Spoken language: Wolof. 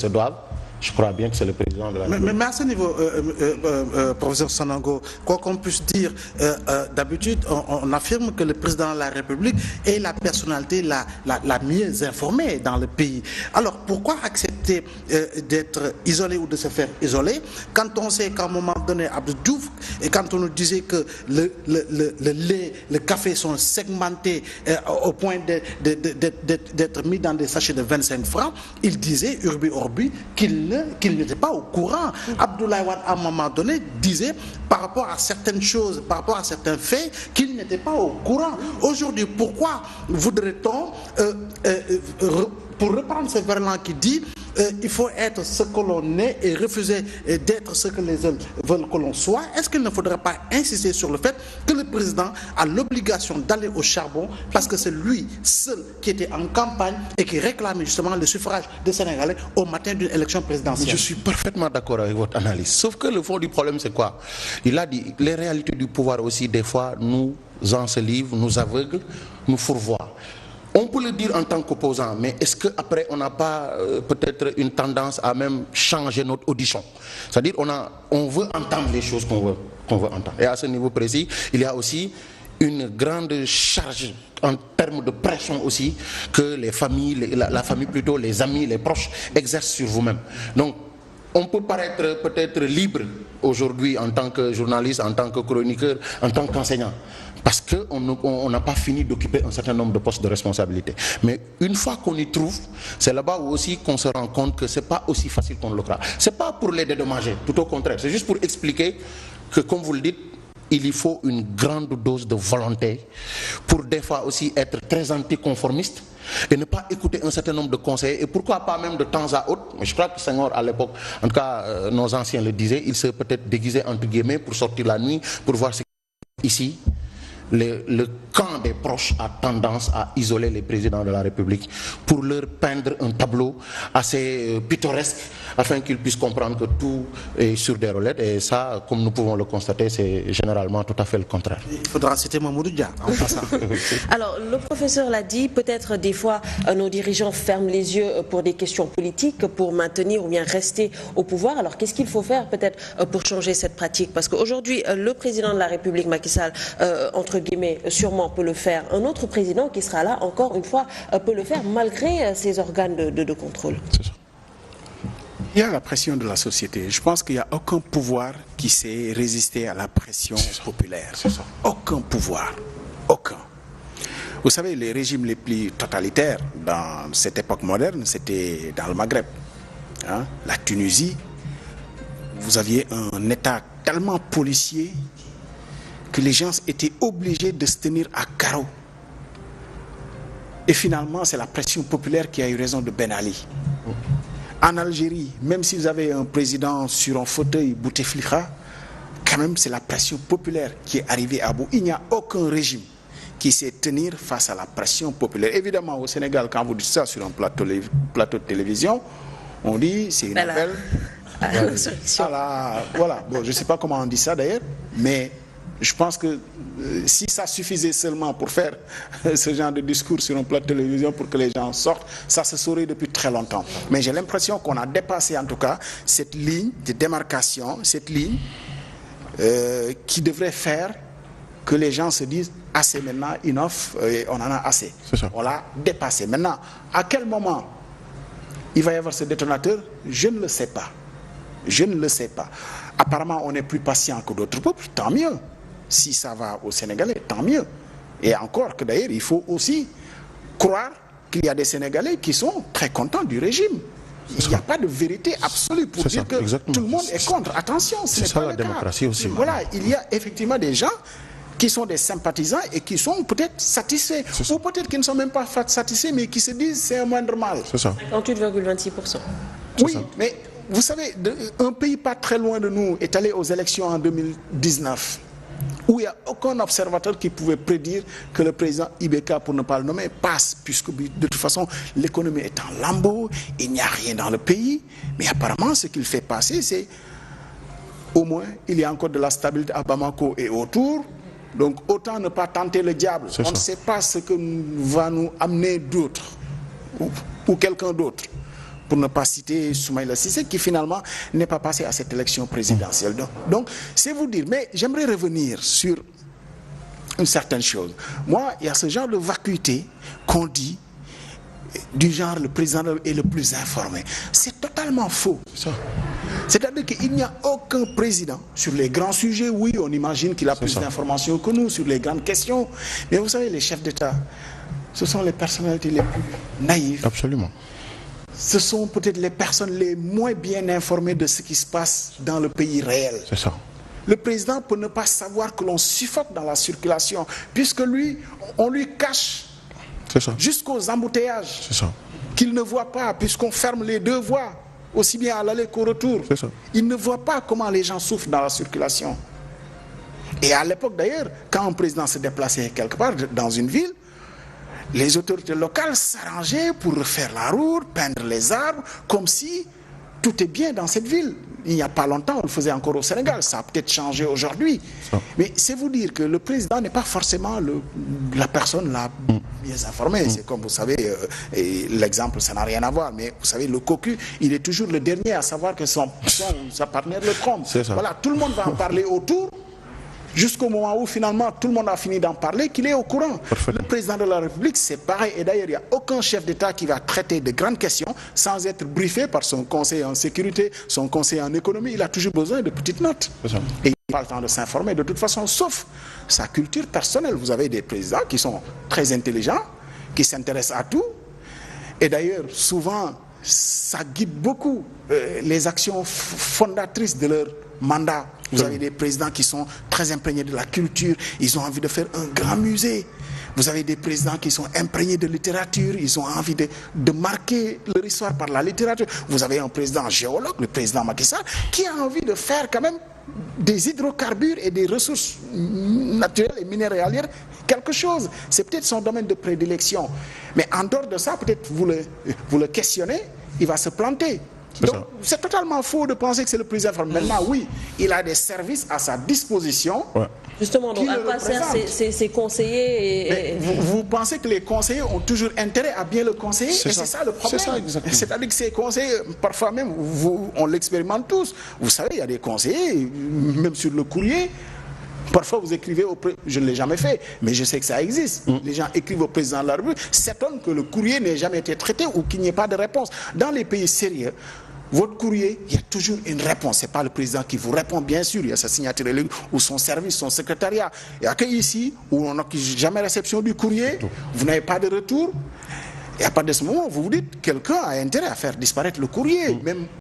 se doivent. Je crois bien que c'est le président de la République. Mais à ce niveau, professeur Sanango, quoi qu'on puisse dire, d'habitude, on affirme que le président de la République est la personnalité la mieux informée dans le pays. Alors, pourquoi accepter d'être isolé ou de se faire isoler quand on sait qu'à un moment donné, Abdou Diouf, et quand on nous disait que le lait, le café sont segmentés au point d'être mis dans des sachets de 25 francs, il disait, urbi orbi, qu'il n'était pas au courant. Abdoulaye Wade, à un moment donné, disait par rapport à certaines choses, par rapport à certains faits, qu'il n'était pas au courant. Aujourd'hui, pourquoi voudrait-on, pour reprendre ce verlan qui dit il faut être ce que l'on est et refuser d'être ce que les autres veulent que l'on soit, est-ce qu'il ne faudrait pas insister sur le fait que le président a l'obligation d'aller au charbon parce que c'est lui seul qui était en campagne et qui réclamait justement le suffrage des Sénégalais au matin d'une élection présidentielle? Je suis parfaitement d'accord avec votre analyse. Sauf que le fond du problème, c'est quoi? Il a dit les réalités du pouvoir aussi, des fois, nous ensevelissent, nous aveuglent, nous fourvoient. On peut le dire en tant qu'opposant, mais est-ce qu'après on n'a pas peut-être une tendance à même changer notre audition? C'est-à-dire on veut entendre les choses qu'on veut entendre. Et à ce niveau précis, il y a aussi une grande charge en termes de pression aussi que les familles, la famille plutôt, les amis, les proches exercent sur vous-même. Donc, on peut paraître peut-être libre aujourd'hui en tant que journaliste, en tant que chroniqueur, en tant qu'enseignant, parce qu'on n'a pas fini d'occuper un certain nombre de postes de responsabilité. Mais une fois qu'on y trouve, c'est là-bas aussi qu'on se rend compte que c'est pas aussi facile qu'on le croit. C'est pas pour les dédommager, tout au contraire. C'est juste pour expliquer que, comme vous le dites, il y faut une grande dose de volonté pour des fois aussi être très anticonformiste et ne pas écouter un certain nombre de conseils et pourquoi pas même de temps à autre. Je crois que Senghor à l'époque, en tout cas nos anciens le disaient, il se peut-être déguisait entre guillemets pour sortir la nuit pour voir ce ici. Le camp des proches a tendance à isoler les présidents de la République pour leur peindre un tableau assez pittoresque afin qu'ils puissent comprendre que tout est sur des roulettes et ça, comme nous pouvons le constater, c'est généralement tout à fait le contraire. Il faudra citer Mamoudou Dia en passant. Alors, le professeur l'a dit, peut-être des fois nos dirigeants ferment les yeux pour des questions politiques, pour maintenir ou bien rester au pouvoir. Alors, qu'est-ce qu'il faut faire peut-être pour changer cette pratique? Parce qu'aujourd'hui, le président de la République, Macky Sall, entre guillemets, sûrement peut le faire. Un autre président qui sera là, encore une fois, peut le faire malgré ses organes de contrôle. C'est ça. Il y a la pression de la société. Je pense qu'il n'y a aucun pouvoir qui s'est résisté à la pression populaire. C'est ça. Aucun pouvoir. Aucun. Vous savez, les régimes les plus totalitaires dans cette époque moderne, c'était dans le Maghreb. Hein? La Tunisie, vous aviez un État tellement policier que les gens étaient obligés de se tenir à carreau. Et finalement, c'est la pression populaire qui a eu raison de Ben Ali. En Algérie, même si vous avez un président sur un fauteuil, Bouteflika, quand même c'est la pression populaire qui est arrivée à bout. Il n'y a aucun régime qui sait tenir face à la pression populaire. Évidemment, au Sénégal, quand vous dites ça sur un plateau de télévision, on dit c'est une belle... Voilà. Bon, je ne sais pas comment on dit ça d'ailleurs, mais je pense que si ça suffisait seulement pour faire ce genre de discours sur un plateau de télévision pour que les gens sortent, ça se saurait depuis très longtemps. Mais j'ai l'impression qu'on a dépassé en tout cas cette ligne de démarcation, cette ligne qui devrait faire que les gens se disent assez maintenant, enough, on en a assez. On l'a dépassé. Maintenant, à quel moment il va y avoir ce détonateur? Je ne le sais pas. Je ne le sais pas. Apparemment, on est plus patient que d'autres peuples, tant mieux. Si ça va aux Sénégalais, tant mieux. Et encore que d'ailleurs, il faut aussi croire qu'il y a des Sénégalais qui sont très contents du régime. Il n'y a pas de vérité absolue pour dire que tout le monde est contre. Attention, ce n'est pas la démocratie aussi. Voilà, il y a effectivement des gens qui sont des sympathisants et qui sont peut-être satisfaits. Ou peut-être qui ne sont même pas satisfaits, mais qui se disent c'est un moindre mal. C'est ça. 58,26%. Oui, mais vous savez, un pays pas très loin de nous est allé aux élections en 2019. Où il n'y a aucun observateur qui pouvait prédire que le président Ibeka, pour ne pas le nommer, passe, puisque de toute façon, l'économie est en lambeaux, il n'y a rien dans le pays. Mais apparemment, ce qu'il fait passer, c'est au moins, il y a encore de la stabilité à Bamako et autour. Donc, autant ne pas tenter le diable. On ne sait pas ce que va nous amener d'autre, ou quelqu'un d'autre. pour ne pas citer Soumaïla Cissé, qui finalement n'est pas passé à cette élection présidentielle. Donc c'est vous dire, mais j'aimerais revenir sur une certaine chose. Moi, il y a ce genre de vacuité qu'on dit, du genre le président est le plus informé. C'est totalement faux. C'est-à-dire qu'il n'y a aucun président sur les grands sujets. Oui, on imagine qu'il a plus d'informations que nous sur les grandes questions. Mais vous savez, les chefs d'État, ce sont les personnalités les plus naïves. Absolument. Ce sont peut-être les personnes les moins bien informées de ce qui se passe dans le pays réel. C'est ça. Le président peut ne pas savoir que l'on suffoque dans la circulation, puisque lui, on lui cache jusqu'aux embouteillages qu'il ne voit pas, puisqu'on ferme les deux voies, aussi bien à l'aller qu'au retour. Il ne voit pas comment les gens souffrent dans la circulation. Et à l'époque d'ailleurs, quand un président se déplaçait quelque part dans une ville, les autorités locales s'arrangeaient pour refaire la route, peindre les arbres, comme si tout est bien dans cette ville. Il n'y a pas longtemps, on le faisait encore au Sénégal, ça a peut-être changé aujourd'hui. Mais c'est vous dire que le président n'est pas forcément la personne la mieux informée. C'est comme vous savez, l'exemple, ça n'a rien à voir, mais vous savez, le cocu, il est toujours le dernier à savoir que sa partenaire le trompe. Voilà, tout le monde va en parler autour, jusqu'au moment où finalement tout le monde a fini d'en parler, qu'il est au courant. Le président de la République, c'est pareil. Et d'ailleurs, il n'y a aucun chef d'État qui va traiter de grandes questions sans être briefé par son conseiller en sécurité, son conseiller en économie. Il a toujours besoin de petites notes. Et il n'a pas le temps de s'informer de toute façon, sauf sa culture personnelle. Vous avez des présidents qui sont très intelligents, qui s'intéressent à tout. Et d'ailleurs, souvent, ça guide beaucoup les actions fondatrices de leur mandat. Vous avez des présidents qui sont très imprégnés de la culture, ils ont envie de faire un grand musée. Vous avez des présidents qui sont imprégnés de littérature, ils ont envie de marquer leur histoire par la littérature. Vous avez un président géologue, le président Macky Sall, qui a envie de faire quand même des hydrocarbures et des ressources naturelles et minéralières quelque chose. C'est peut-être son domaine de prédilection. Mais en dehors de ça, peut-être vous le questionnez, il va se planter. Donc c'est totalement faux de penser que c'est le plus informé. Maintenant, oui, il a des services à sa disposition. Justement, donc à quoi servent ces conseillers vous pensez que les conseillers ont toujours intérêt à bien le conseiller? Et c'est ça le problème. C'est-à-dire que ces conseillers, parfois même, on l'expérimente tous. Vous savez, il y a des conseillers, même sur le courrier. Parfois, vous écrivez je ne l'ai jamais fait, mais je sais que ça existe. Les gens écrivent au président de la République, s'étonnent que le courrier n'ait jamais été traité ou qu'il n'y ait pas de réponse. Dans les pays sérieux, votre courrier, il y a toujours une réponse. Ce n'est pas le président qui vous répond, bien sûr. Il y a sa signature ou son service, son secrétariat. Il n'y a qu'ici, où on n'a jamais réception du courrier, vous n'avez pas de retour. Et à partir de ce moment, vous vous dites, quelqu'un a intérêt à faire disparaître le courrier. Même